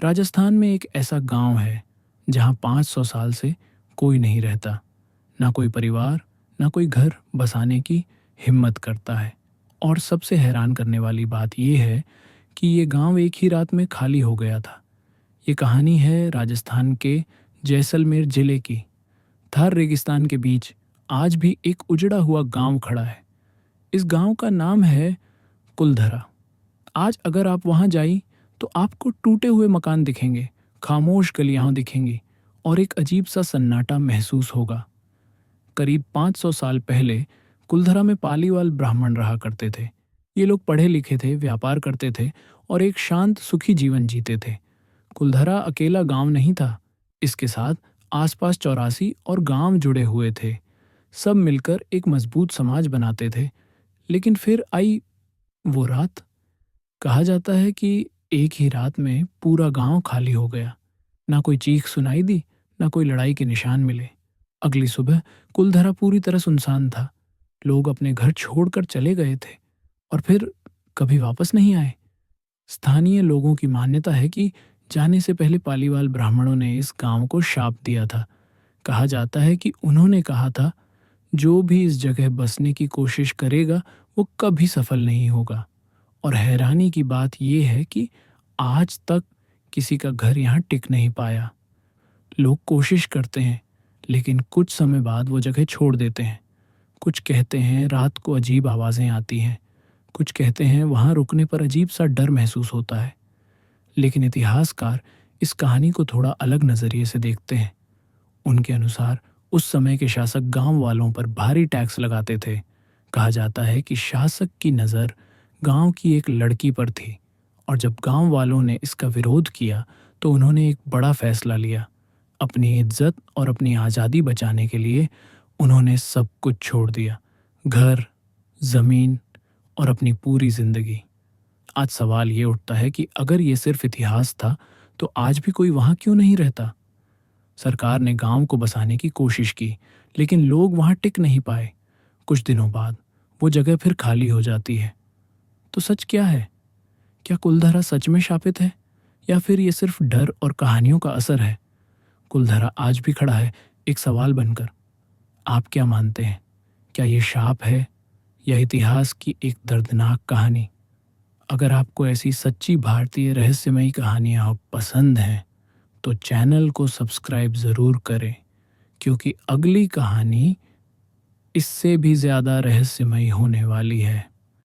राजस्थान में एक ऐसा गांव है जहां 500 साल से कोई नहीं रहता। ना कोई परिवार, ना कोई घर बसाने की हिम्मत करता है। और सबसे हैरान करने वाली बात यह है कि ये गांव एक ही रात में खाली हो गया था। ये कहानी है राजस्थान के जैसलमेर जिले की। थार रेगिस्तान के बीच आज भी एक उजड़ा हुआ गांव खड़ा है। इस गांव का नाम है कुलधरा। आज अगर आप वहां जाई तो आपको टूटे हुए मकान दिखेंगे, खामोश गलियां दिखेंगी और एक अजीब सा सन्नाटा महसूस होगा। करीब 500 साल पहले कुलधरा में पालीवाल ब्राह्मण रहा करते थे। ये लोग पढ़े लिखे थे, व्यापार करते थे और एक शांत सुखी जीवन जीते थे। कुलधरा अकेला गांव नहीं था, इसके साथ आसपास 84 और गांव जुड़े हुए थे। सब मिलकर एक मजबूत समाज बनाते थे। लेकिन फिर आई वो रात। कहा जाता है कि एक ही रात में पूरा गांव खाली हो गया। ना कोई चीख सुनाई दी, ना कोई लड़ाई के निशान मिले। अगली सुबह कुलधरा पूरी तरह सुनसान था। लोग अपने घर छोड़कर चले गए थे और फिर कभी वापस नहीं आए। स्थानीय लोगों की मान्यता है कि जाने से पहले पालीवाल ब्राह्मणों ने इस गांव को शाप दिया था। कहा जाता है कि उन्होंने कहा था, जो भी इस जगह बसने की कोशिश करेगा वो कभी सफल नहीं होगा। और हैरानी की बात यह है कि आज तक किसी का घर यहाँ टिक नहीं पाया। लोग कोशिश करते हैं, लेकिन कुछ समय बाद वो जगह छोड़ देते हैं। कुछ कहते हैं रात को अजीब आवाज़ें आती हैं, कुछ कहते हैं वहाँ रुकने पर अजीब सा डर महसूस होता है। लेकिन इतिहासकार इस कहानी को थोड़ा अलग नज़रिए से देखते हैं। उनके अनुसार उस समय के शासक गांव वालों पर भारी टैक्स लगाते थे। कहा जाता है कि शासक की नज़र गांव की एक लड़की पर थी और जब गांव वालों ने इसका विरोध किया तो उन्होंने एक बड़ा फैसला लिया। अपनी इज्जत और अपनी आज़ादी बचाने के लिए उन्होंने सब कुछ छोड़ दिया, घर, ज़मीन और अपनी पूरी ज़िंदगी। आज सवाल ये उठता है कि अगर ये सिर्फ इतिहास था तो आज भी कोई वहाँ क्यों नहीं रहता। सरकार ने गांव को बसाने की कोशिश की, लेकिन लोग वहाँ टिक नहीं पाए। कुछ दिनों बाद वो जगह फिर खाली हो जाती है। तो सच क्या है? क्या कुलधरा सच में शापित है या फिर ये सिर्फ डर और कहानियों का असर है? कुलधरा आज भी खड़ा है एक सवाल बनकर। आप क्या मानते हैं? क्या ये शाप है या इतिहास की एक दर्दनाक कहानी? अगर आपको ऐसी सच्ची भारतीय रहस्यमयी कहानियाँ पसंद हैं तो चैनल को सब्सक्राइब ज़रूर करें, क्योंकि अगली कहानी इससे भी ज़्यादा रहस्यमयी होने वाली है।